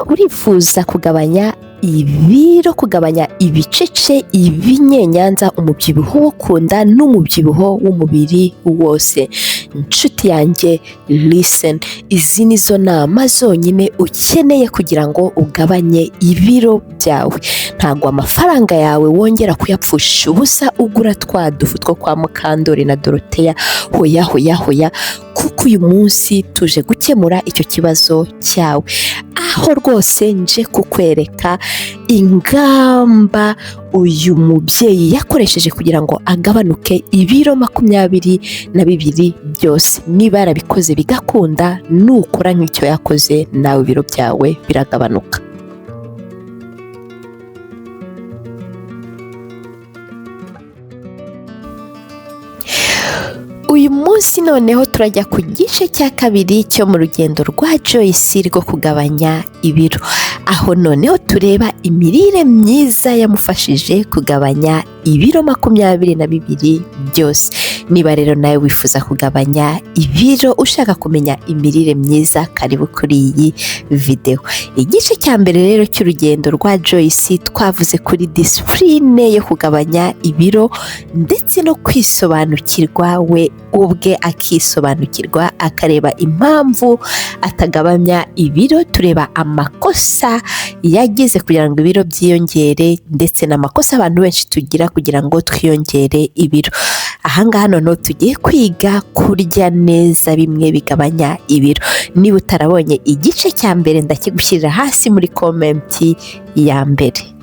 urifuza kugabanya ibiro, kugabanya ibicece, ibinyenyanza, umubyibuho wo ku nda n'umubyibuho w'umubiri wose. Inshuti yanjye listen, izi nizo nama zonyine ukeneye kugira ngo ugabanye ibiro byawe. Ntabwo amafaranga yawe wongera kuyapfusha ubusa ugura twa dufu two kwa Mukandori na Doroteya. Hoya, kuko uyu munsi tuje gukemura icyo kibazo cyawe, aho rwose nje kukwereka ingamba uyu mubyeyi yakoresheje kugira ngo agabanuke ibiro 22 byose. Niba yarabikoze bigakunda, nukora nk'icyo yakoze nawe ibiro byawe biragabanuka. Uyu munsi noneho turajya ku gice cya kabiri cyo mu rugendo rwa Joyce rwo kugabanya ibiro, aho noneho tureba imirire myiza yamufashije kugabanya ibiro 22 byose. Niba rero nawe wifuza kugabanya ibiro, ushaka kumenya imirire myiza, karibu kuri iyi video. Igice cya mbere rero cy'urugendo rwa Joyce twavuze kuri discipline yo kugabanya ibiro ndetse no kwisobanukirwa, we ubwe akisobanukirwa akareba impamvu atagabanya ibiro. Tureba amakosa yagize kugira ngo ibiro byiyongere ndetse n'amakosa abantu benshi tugira kugira ngo twiyongere ibiro. Ahangaha noneho tugiye kwiga kurya neza bimwe bigabanya ibiro. Niba utarabonye igice cya mbere, ndakigushyirira hasi muri komenti ya mbere.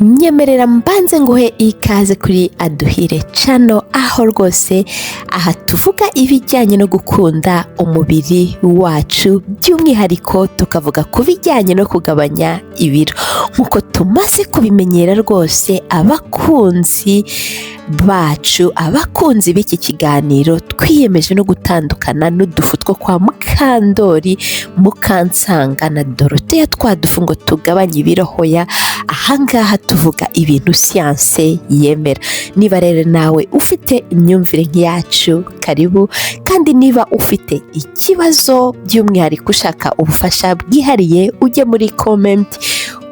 Nyemerera mbanze nguhe ikaze kuri Aduhire Channel, aho rwose aha tuvuga ibijyanye no gukunda umubiri wacu, by'umwihariko tukavuga ku bijyanye no kugabanya ibiro. Nkuko tumaze kubimenyera rwose, abakunzi bacu, abakunzi b'iki kiganiro, twiyemeje no gutandukana n'udufu two kwa Mukandori, Mukansanga na Doroteya, twadufu ngo tugabanye ibiro. Hoya, ahangaha tuvuga ibintu siyanse yemera. Niba rero nawe ufite imyumvire nk'iyacu, karibu. Kandi niba ufite ikibazo by'umwihariko ushaka ubufasha bwihariye, ujye muri komenti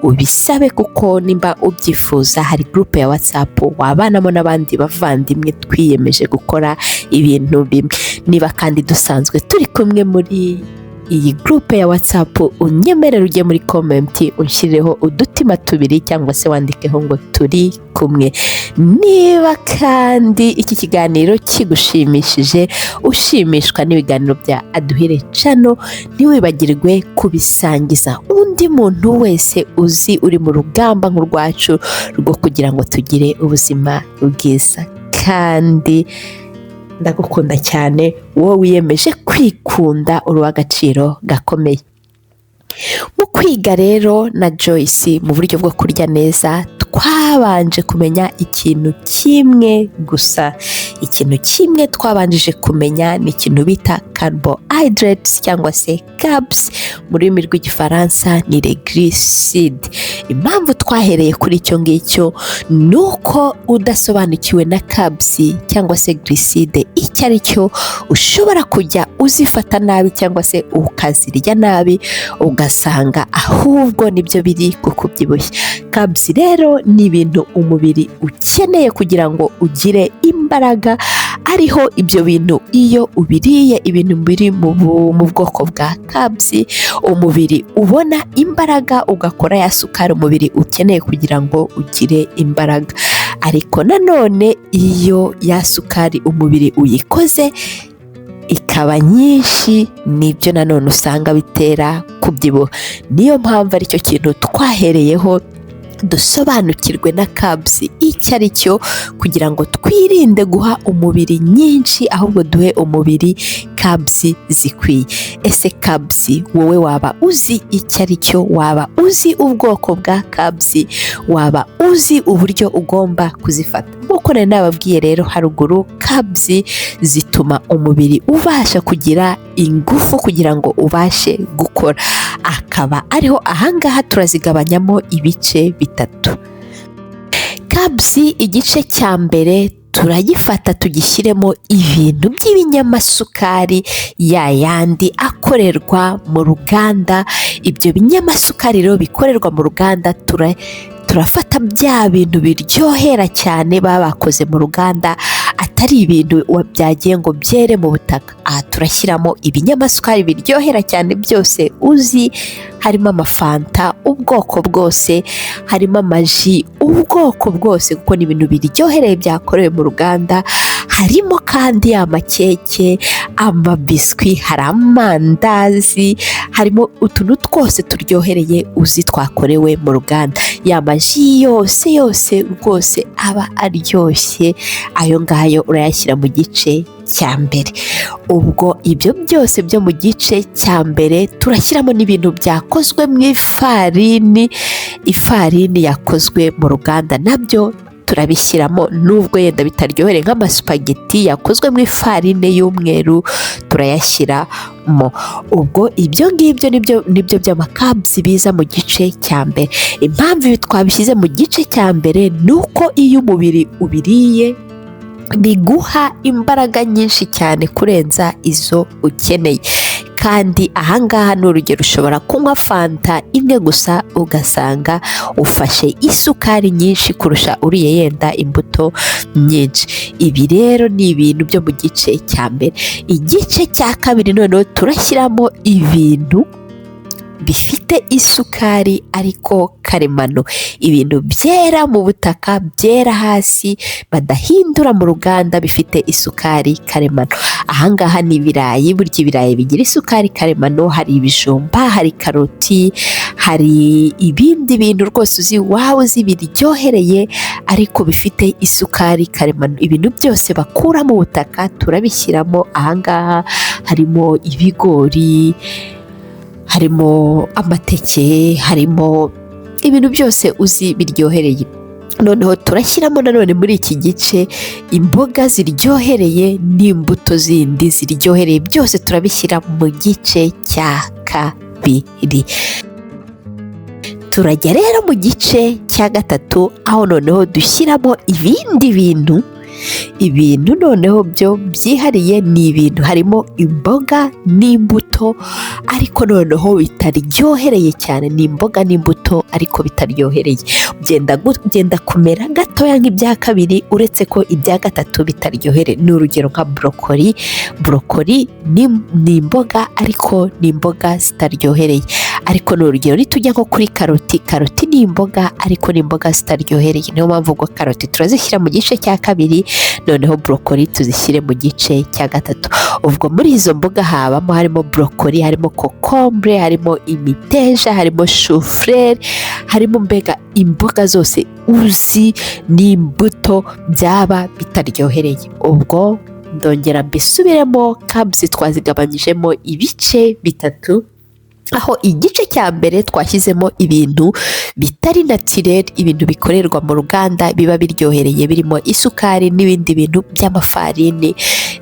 ubisabe, kuko nimba ubyifuza hari groupe ya WhatsApp wabanamo n'abandi bavandimwe twiyemeje gukora ibintu bimwe. Niba kandi dusanzwe turi kumwe muri iyi groupe ya WhatsApp, unyemerera ujye muri komenti unshyireho udutima 2 cyangwa se wandikeho ngo turi kumwe. Niba kandi iki kiganiro kigushimishije, ushimishwa n'ibiganiro bya Aduhire Channel, ntiwibagirwe kubisangiza undi muntu wese uzi uri mu rugamba nk'urwacu rwo kugira ngo tugire ubuzima bwiza. Kandi ndagukunda cyane, wowe wiyemeje kwikunda, uri uw'agaciro gakomeye. Mu kwiga rero na Joyce mu buryo bwo kurya neza, twabanje kumenya ikintu kimwe gusa. Ikintu kimwe twabanjije kumenya ni ikintu bita carbohydrates cyangwa se carbs, mu rurimi rw'igifaransa ni les glucides. Impamvu twahereye kuri icyo ngicyo ni uko udasobanukiwe na carbs cyangwa se glucide icyo ari cyo, ushobora kujya uzifata nabi cyangwa se ukazirya nabi, ugasanga ahubwo nibyo biri kukubyibushya. Carbs rero ni ibintu umubiri ukeneye kugira ngo ugire imbaraga, ariho ibyo bintu iyo ubiriye ibintu biri mu bwoko bwa carbs, umubiri ubona imbaraga, ugakora ya sukari umubiri ukeneye kugira ngo ugire imbaraga. Ariko nanone iyo ya sukari umubiri uyikoze ikaba nyinshi, nibyo nanone usanga bitera kubyibuha. Niyo mpamvu aricyo kintu twahereyeho, dusobanukirwe na carbs icyo ari cyo, kugira ngo twirinde guha umubiri nyinshi, ahubwo duhe umubiri carbs zikwiye. Ese carbs wowe waba uzi icyo ari cyo? Waba uzi ubwoko bwa carbs? Waba uzi uburyo ugomba kuzifata? Nk'uko nari nababwiye rero haruguru, carbs zituma umubiri ubasha kugira ingufu kugira ngo ubashe gukora. Akaba ariho ahangaha turazigabanyamo ibice bitatu. Carbs igice cya mbere turagifata tugishyiremo ibintu by'ibinyamasukari ya yandi akorerwa mu ruganda. Ibyo binyamasukari rero bikorerwa mu ruganda turafata bya bintu biryohera cyane baba bakoze mu ruganda, atari ibintu byagiye ngo byere mu butaka. Aha turashyiramo ibinyamasukari biryohera cyane byose uzi, harimo amafanta ubwoko bwose, harimo amaji ubwoko bwose kuko ni ibintu biryohereye byakorewe mu ruganda. Harimo kandi amakeke, amabiswi, hari amandazi, harimo utuntu twose turyohereye uzi twakorewe mu ruganda. Ya maji yose rwose aba aryoshye, ayo ngayo urayashyira mu gice cya mbere. Ubwo ibyo byose byo mu gice cya mbere turashyiramo n'ibintu byakozwe mu ifarini yakozwe mu ruganda, nabyo turabishyiramo nubwo yenda bitaryohere nk'amasupageti yakozwe mu ifarine y'umweru turayashyiramo. Ubwo ibyo ngibyo nibyo by'amakabs biza mu gice cya mbere. Impamvu ibi twabishyize mu gice cya mbere ni uko iyo umubiri ubiriye biguha imbaraga nyinshi cyane kurenza izo ukeneye. Kandi ahangaha ni urugero, ushobora kunywa fanta imwe gusa ugasanga ufashe isukari nyinshi kurusha uriye yenda imbuto nyinshi. Ibi rero ni ibintu byo mu gice cya mbere. Igice cya kabiri noneho turashyiramo ibintu bifite isukari ariko karemano, ibintu byera mu butaka, byera hasi, badahindura mu ruganda, bifite isukari karemano. Ahangaha ni ibirayi. Burya ibirayi bigira isukari karemano, hari ibijumba, hari karoti, hari ibindi bintu rwose uzi waba uzi biryohereye ariko bifite isukari karemano. Ibintu byose bakura mu butaka turabishyiramo. Ahangaha harimo ibigori, harimo amateke, harimo ibintu byose uzi biryohereye. Noneho turashyiramo nanone muri iki gice imboga ziryohereye n'imbuto zindi ziryohereye, byose turabishyira mu gice cya kabiri. Turajya rero mu gice cya gatatu, aho noneho dushyiramo ibintu noneho byo byihariye. Ni ibintu harimo imboga n'imbuto ariko noneho bitaryohereye cyane. Ni imboga n'imbuto ariko bitaryohereye, byenda kumera gatoya nk'ibya kabiri, uretse ko ibya gatatu bitaryohereye. Ni urugero nka borokori ni imboga ariko ni imboga zitaryohereye. Ariko ni urugero nitujya nko kuri karoti ni imboga ariko ni imboga zitaryohereye. Niyo mpamvu ubwo karoti turazishyira mu gice cya kabiri, noneho borokori tuzishyire mu gice cya gatatu. Ubwo muri izo mboga harimo borokori, harimo kokombure, harimo imiteja, harimo shufurere, harimo mbega imboga zose uzi n'imbuto byaba bitaryohereye. Ubwo ndongera mbisubiremo, kabs twazigabanyijemo ibice bitatu, aho igice cya mbere twashyizemo ibintu bitari natirere, ibintu bikorerwa mu ruganda biba biryohereye, birimo isukari n'ibindi bintu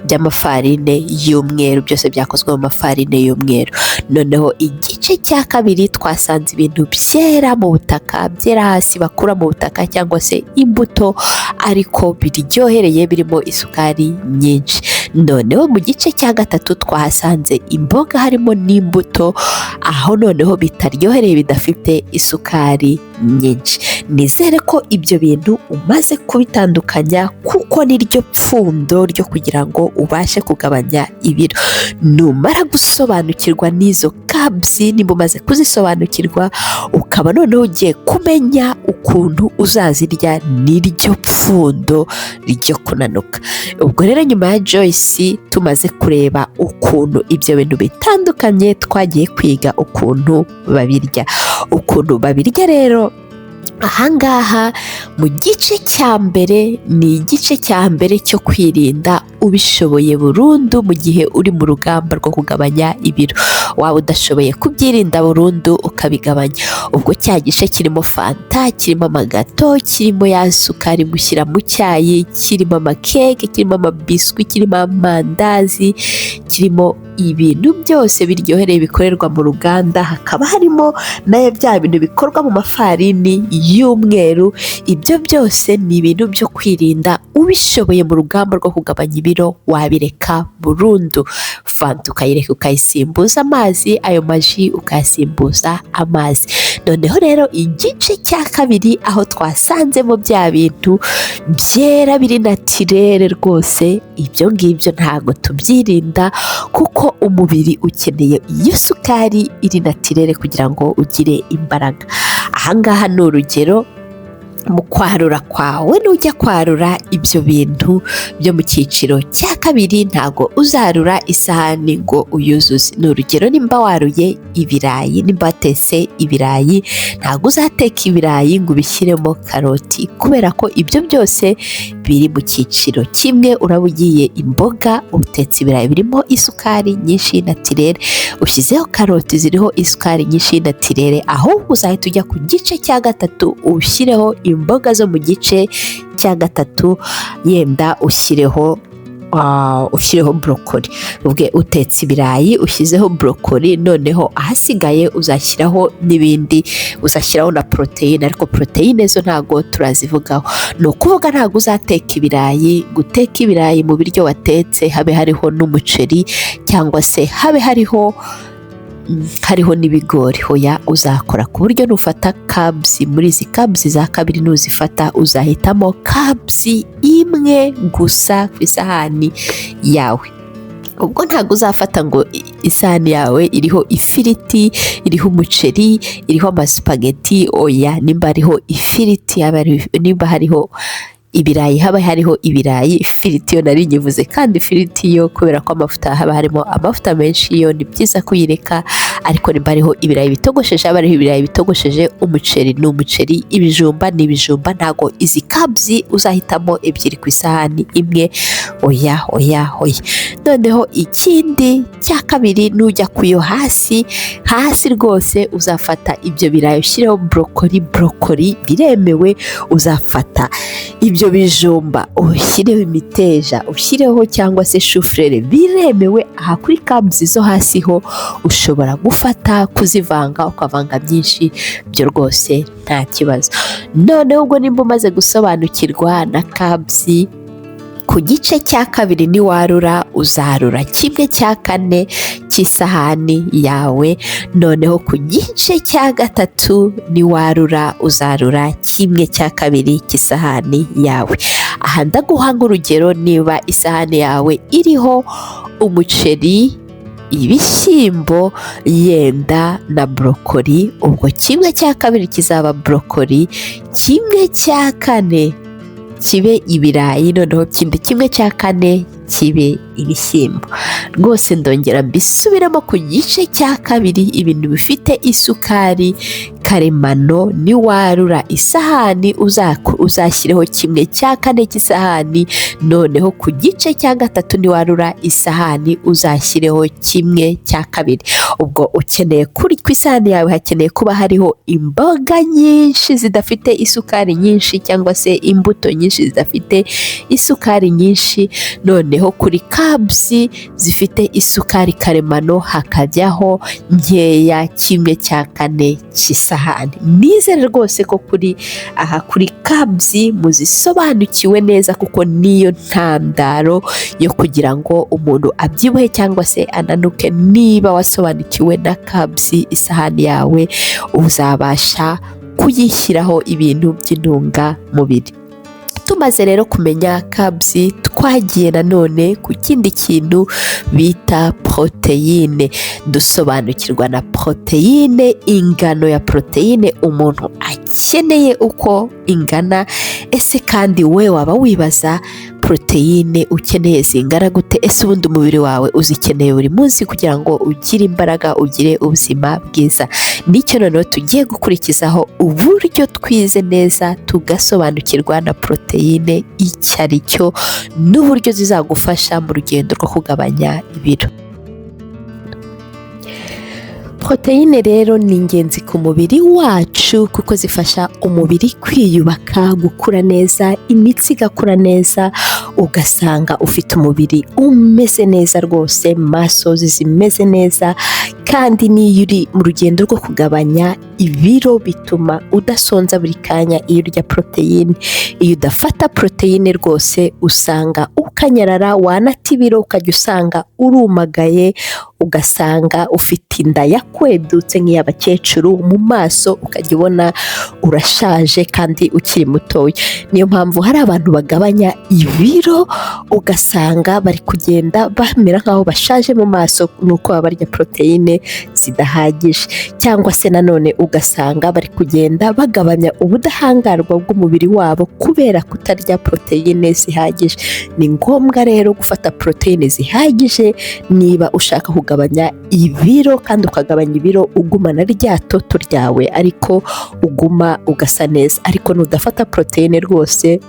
by'amafarine y'umweru, byose byakozwe mu mafarine y'umweru. Noneho igice cya kabiri twasanze ibintu byera mu butaka, byera hasi, bakura mu butaka cyangwa se imbuto ariko biryohereye, birimo isukari nyinshi. Noneho mu gice cya gatatu twahasanze imboga harimo n'imbuto, aho noneho bitaryohereye, bidafite isukari nyinshi. Nizere ko ibyo bintu umaze kubitandukanya kuko niryo pfundo ryo kugira ngo ubashe kugabanya ibiro. Numara gusobanukirwa n'izo kabs, nimba umaze kuzisobanukirwa ukaba noneho ugiye kumenya ukuntu uzazirya, niryo pfundo ryo kunanuka. Ubwo rero nyuma ya Joyce tumaze kureba ukuntu ibyo bintu bitandukanye, twagiye kwiga ukuntu babirya rero. Ahangaha mu gice cya mbere ni igice cya mbere cyo kwirinda ubishoboye burundu mu gihe uri mu rugamba rwo kugabanya ibiro. waba udashoboye kubyirinda burundu ukabigabanya. Ubwo cya gice kirimo fanta, kirimo amagato, kirimo ya sukari mushyira mu cyayi, kirimo amakeke, kirimo amabiswi, kirimo amandazi, kirimo ibintu byose biryohereye bikorerwa mu ruganda, hakaba harimo nayo bya bintu bikorwa mu mafarini y'umweru. Ibyo byose ni ibintu byo kwirinda. Ubishoboye mu rugamba rwo kugabanya ibiro wabireka burundu. Fanta ukayireka ukayisimbuza amazi, ayo maji ukayasimbuza amazi. Noneho rero igice cya kabiri aho twasanzemo bya bintu byera biri natirere rwose, ibyo ngibyo ntabwo tubyirinda kuko umubiri ukeneye iyo sukari iri natirere kugira ngo ugire imbaraga. Ahangaha ni urugero mu kwarura kwawe. Nujya kwarura ibyo bintu byo mu cyiciro cya kabiri ntago uzarura isahani ngo uyuzuze. Ni urugero, nimba waruye ibirayi, nimba watetse ibirayi, ntago uzateka ibirayi ngo ubishyiremo karoti kubera ko ibyo byose biri mu cyiciro kimwe. Uraba ugiye imboga, utetse ibirayi birimo isukari nyinshi natirere, ushyizeho karoti ziriho isukari nyinshi natirere, ahubwo uzahita ujya ku gice cya gatatu ushyireho imboga zo mu gice cya gatatu, yenda ushyireho brokoli. Ubwe utetse ibirayi ushyizeho brokoli, noneho ahasigaye uzashyiraho n'ibindi, uzashyiraho na poroteyine, ariko poroteyine zo ntago turazivugaho. Ni ukuvuga ntago uzateka ibirayi, guteka ibirayi mu biryo watetse habe hariho n'umuceri cyangwa se habe hariho n'ibigori. Hoya, uzakora ku buryo nufata kabzi, muri izi kabzi za kabiri nuzifata uzahitamo kabzi imwe gusa ku isahani yawe. Ubwo ntabwo uzafata ngo isahani yawe iriho ifiriti, iriho umuceri, iriho amasupageti. Oya, nimba hariho ifiriti, nimba hariho ibirayi haba hariho ibirayi. Ifiriti yo nari nyivuze, kandi ifiriti yo kubera ko amavuta haba harimo amavuta menshi, yo ni byiza kuyireka. Ariko nimba hariho ibirayi bitogosheje, haba hariho ibirayi bitogosheje, umuceri ni umuceri, ibijumba ni ibijumba. Ntago izi kabzi uzahitamo ebyiri ku isahani imwe. Oya. Noneho ikindi cya kabiri, nujya kuyo hasi rwose uzafata ibyo birayi ushyireho brokoli biremewe. Uzafata ibyo bijumba ushyireho imiteja, ushyireho cyangwa se shufurere, biremewe. Aha kuri kabzi zo hasi ho ushobora gufata kuzivanga, ukavanga byinshi, byo rwose nta kibazo. Noneho ubwo nimba umaze gusobanukirwa na kabzi, ku gice cya kabiri niwarura uzarura 1/4 cy'isahani yawe. Noneho ku gice cya gatatu niwarura uzarura 1/2 cy'isahani yawe. Aha ndaguha urugero, niba isahani yawe iriho umuceri, ibishyimbo, yenda na brokoli, ubwo 1/4 kizaba brokoli, 1/4 kibe ibirayi, noneho 1/4 kibe ibishyimbo. Rwose ndongera mbisubiramo, ku gice cya kabiri ibintu bifite isukari karemano niwarura isahani uzashyireho 1/4 cy'isahani. Noneho ku gice cya gatatu niwarura isahani uzashyireho 1/2. ubwo ukeneye ku isahani yawe hakeneye kuba hariho imboga nyinshi zidafite isukari nyinshi, cyangwa se imbuto nyinshi zidafite isukari nyinshi. Noneho kuri kabzi zifite isukari karemano hakajyaho nkeya, 1/4 cy'isahani. Nizere rwose ko kuri kabzi muzisobanukiwe neza, kuko niyo ntandaro yo kugira ngo umuntu abyibuhe cyangwa se ananuke. Niba wasobanukiwe na kabzi, isahani yawe uzabasha kuyishyiraho ibintu by'intungamubiri. Tumaze rero kumenya kabzi, twagiye nanone ku kindi kintu bita poroteyine. Dusobanukirwa na poroteyine, ingano ya poroteyine umuntu akeneye uko ingana. Ese kandi we waba wibaza poroteyine ukeneye zingana gute? Ese ubundi umubiri wawe uzikeneye buri munsi kugira ngo ugire imbaraga, ugire ubuzima bwiza? Nicyo noneho tugiye gukurikizaho uburyo twize neza tugasobanukirwa na poroteyine icyo ari cyo, n'uburyo zizagufasha mu rugendo rwo kugabanya ibiro. Poroteyine rero ni ingenzi ku mubiri wacu kuko zifasha umubiri kwiyubaka, gukura neza, imitsi igakura neza, ugasanga ufite umubiri umeze neza rwose, maso zimeze neza, kandi n'iyo uri mu rugendo rwo kugabanya ibiro bituma udasonza buri kanya iyo urya poroteyine. Iyo udafata poroteyine rwose usanga ukanyarara, wanata ibiro ukajya usanga urumagaye, ugasanga ufite inda yakwedutse nk'iy'abakecuru, mu maso ukajya ubona urashaje kandi ukiri mutoya. Niyo mpamvu hari abantu bagabanya ibiro ugasanga bari kugenda bamera nk'aho bashaje mu maso, nuko baba barya poroteyine zidahagije, cyangwa se nanone ugasanga bari kugenda bagabanya ubudahangarwa bw'umubiri wabo kubera kutarya poroteyine zihagije. Ni ngombwa rero gufata poroteyine zihagije niba ushaka kugabanya ibiro, kandi ukagabanya ibiro ugumana rya toto ryawe ariko uguma ugasa neza. Ariko nudafata poroteyine rwose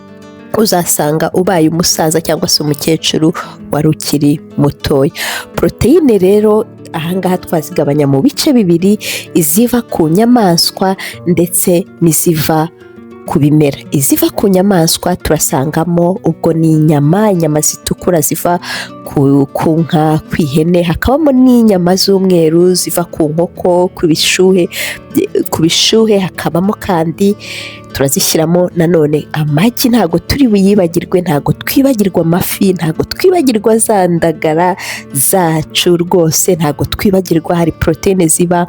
uzasanga ubaye umusaza cyangwa se umukecuru wari ukiri mutoya. Poroteyine rero ahangaha twazigabanya mu bice bibiri: iziva ku nyamaswa ndetse n'iziva ku bimera. Iziva ku nyamaswa turasangamo ubwo ni inyama zitukura ziva ku nka, ku ihene, hakabamo n'inyama z'umweru ziva ku nkoko, ku bishuhe, hakabamo kandi turazishyiramo nanone amagi. Ntago turi buyibagirwe, ntago twibagirwa amafi, ntago twibagirwa za ndagara zacu rwose, ntago twibagirwa, hari poroteyine ziba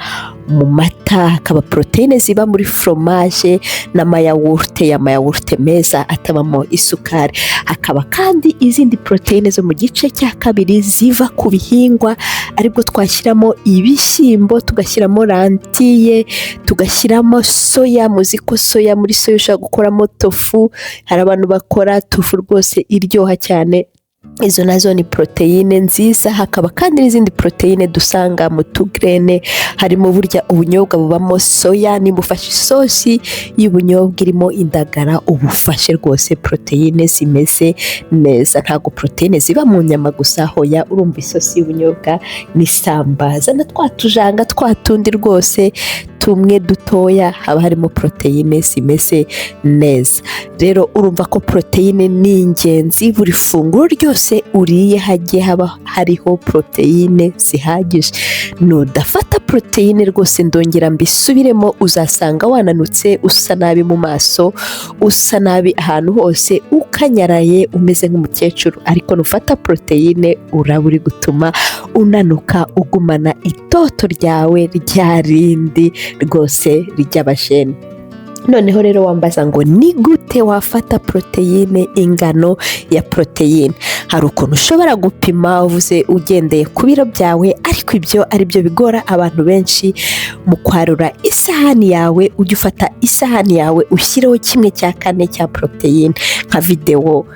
mu mata, hakaba poroteyine ziba muri foromaje n'amayawurute meza atabamo isukari, hakaba kandi izindi poroteyine zo mu gice cya kabiri ziva ku bihingwa, aribwo twashyiramo ibishyimbo, tugashyiramo rantiye, tugashyiramo soya. Muzi ko soya, muri soya ushobora gukoramo tofu, hari abantu bakora tofu rwose iryoha cyane, izo nazo ni poroteyine nziza. Hakaba kandi n'izindi poroteyine dusanga mu tugrene, harimo burya ubunyobwa bubamo soya. Niba ufashe isosi y'ubunyobwa irimo indagara, uba ufashe rwose poroteyine zimeze neza. Ntabwo poroteyine ziba mu nyama gusa, hoya, urumva isosi y'ubunyobwa n'isambaza na twa tujanga twa tundi rwose tumwe dutoya, haba harimo poroteyine zimeze neza. Rero urumva ko poroteyine ni ingenzi, buri funguro ryose uriye hagiye haba hariho poroteyine zihagije. Nudafata poroteyine rwose, ndongera mbisubiremo, uzasanga wananutse, usa nabi mu maso, usa nabi ahantu hose, ukanyaraye, umeze nk'umukecuru. Ariko nufata poroteyine uraba uri gutuma unanuka, ugumana itoto ryawe rya rindi rwose ry'abajene. Noneho rero wambaza ngo ni gute wafata poroteyine, ingano ya poroteyine? Hari ukuntu ushobora gupima uvuze ugendeye ku biro byawe, ariko ibyo ari byo bigora abantu benshi. Mu kwarura isahani yawe, ujye ufata isahani yawe ushyireho 1/4 cya poroteyine. Nka videwo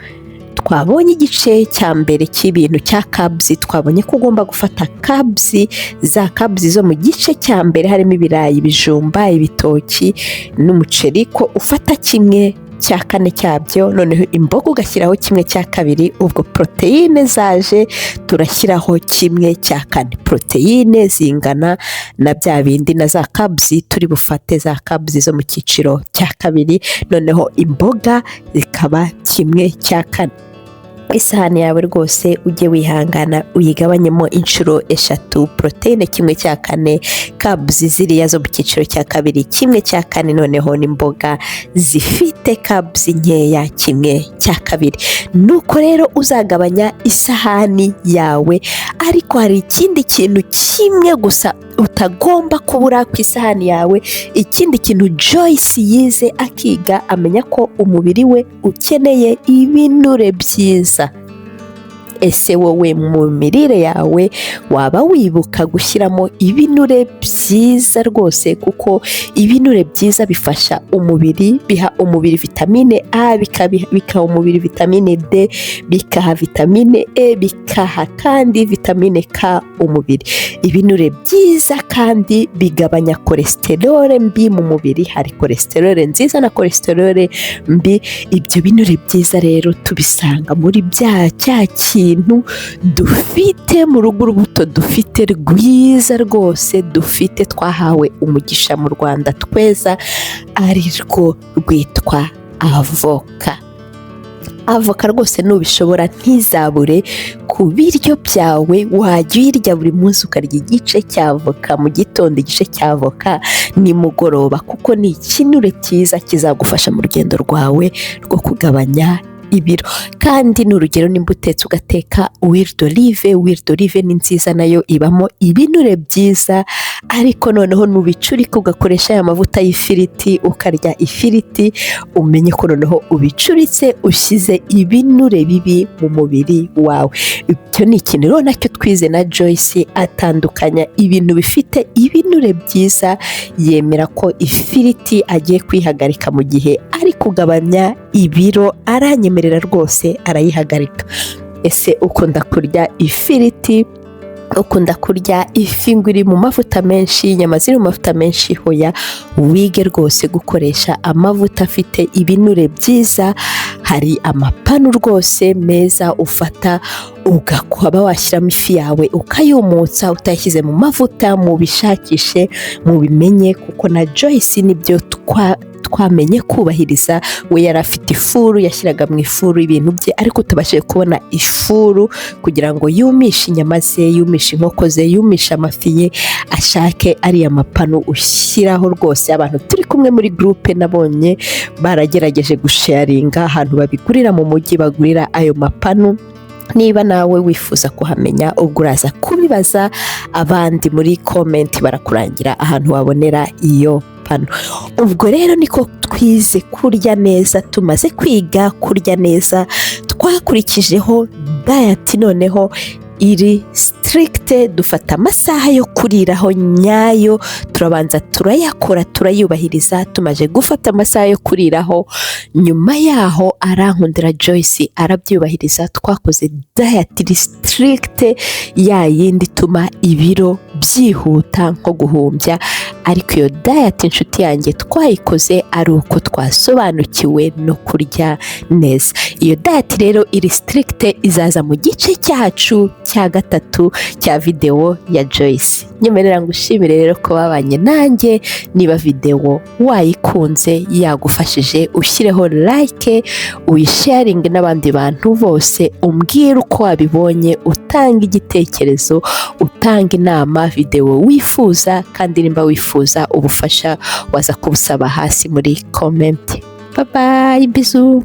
twabonye igice cya mbere cy'ibintu cya kabzi, twabonye ko ugomba gufata kabzi, za kabzi zo mu gice cya mbere, harimo ibirayi, ibijumba, ibitoki n'umuceri, ko ufata 1/4 cyabyo, noneho imboga ugashyiraho 1/2. ubwo poroteyine zaje turashyiraho 1/4. poroteyine zingana na bya bindi, na za kabzi turi bufate, za kabzi zo mu cyiciro cya kabiri, noneho imboga zikaba 1/4. Isahani yawe rwose ujye wihangana uyigabanyemo inshuro 3. poroteyine 1/4, kabzi ziriya zo mu cyiciro cya kabiri 1/4, noneho n'imboga zifite kabzi nkeya 1/2. Nuko rero uzagabanya isahani yawe, ariko hari ikindi kintu kimwe gusa utagomba kubura ku isahani yawe. Ikindi kintu Joyce yize akiga, amenya ko umubiri we ukeneye ibinure byiza. Ese wowe mu mirire yawe waba wibuka gushyiramo ibinure byiza rwose? Kuko ibinure byiza bifasha umubiri, biha umubiri vitamine A, bikaha umubiri vitamine D, bikaha vitamine E, bikaha kandi vitamine K umubiri. Ibinure byiza kandi bigabanya cholesterol mbi mu mubiri. Hari cholesterol nziza na cholesterol mbi. Ibyo binure byiza rero tubisanga muri cya bintu dufite mu rugo, urubuto dufite rwiza rwose dufite, twahawe umugisha mu Rwanda tweza, ari rwo rwitwa avoka. Avoka rwose nubishobora ntizabure ku biryo byawe, wajya uyirya buri munsi, ukarya igice cy'avoka mu gitondo, igice cy'avoka nimugoroba, kuko ni ikinure cyiza kizagufasha mu rugendo rwawe rwo kugabanya ibiro. Kandi ni urugero nimba utetse ugateka huile d'olive ni nziza, nayo ibamo ibinure byiza, ariko noneho nubicurika ugakoresha aya mavuta y'ifiriti, ukarya ifiriti, umenye ko noneho ubicuritse ushyize ibinure bibi mu mubiri wawe. Icyo ni ikintu rero nacyo twize na Joyce, atandukanya ibintu bifite ibinure byiza, yemera ko ifiriti agiye kwihagarika mu gihe ari kugabanya ibiro, aranyemerera rwose arayihagarika. Ese ukunda kurya ifiriti, ukunda kurya ifi ngo iri mu mavuta menshi, inyama ziri mu mavuta menshi, hoya wige rwose gukoresha amavuta afite ibinure byiza. Hari amapanu rwose meza ufata ugakaba washyiramo ifi yawe ukayumutsa, utayishyize mu mavuta. Mubishakishe mubimenye, kuko na Joyce nibyo twamenye kubahiriza. We yari afite ifuru, yashyiraga mu ifuru ibintu bye, ariko utabashije kubona ifuru kugira ngo yumishe inyama ze, yumishe inkoko ze, yumishe amafi ye, ashake ariya mapanu ushyiraho. Rwose abantu turi kumwe muri groupe nabonye baragerageje gusharinga ahantu babigurira mu mujyi, bagurira ayo mapanu. Niba nawe wifuza kuhamenya, ubwo uraza kubibaza abandi muri comment, barakurangira ahantu wabonera iyo pano. Ubwo rero niko twize kurya neza. Tumaze kwiga kurya neza, twakurikijeho diet noneho iri stricte, dufata amasaha yo kuriraho nyayo, turabanza turayakora, turayubahiriza. Tumaze gufata amasaha yo kuriraho, nyuma yaho arankundira Joyce arabyubahiriza. Twakoze diet iri stricte, ya yindi ituma ibiro byihuta nko guhumbya, ariko iyo diet inshuti yanjye twayikoze ari uko twasobanukiwe no kurya neza. Iyo diet rero iri stricte izaza mu gice cyacu cya gatatu cya video ya Joyce. Nyemerera ngushimire rero ko babanye nanjye. Niba video wayikunze yagufashije, ushyireho like, uyisharing n'abandi bantu bose, umbwire uko wabibonye, utanga igitekerezo, utanga inama, video wifuza, kandi nimba wifuza ubufasha waza kubusaba hasi muri comment. Bye bye, bisous.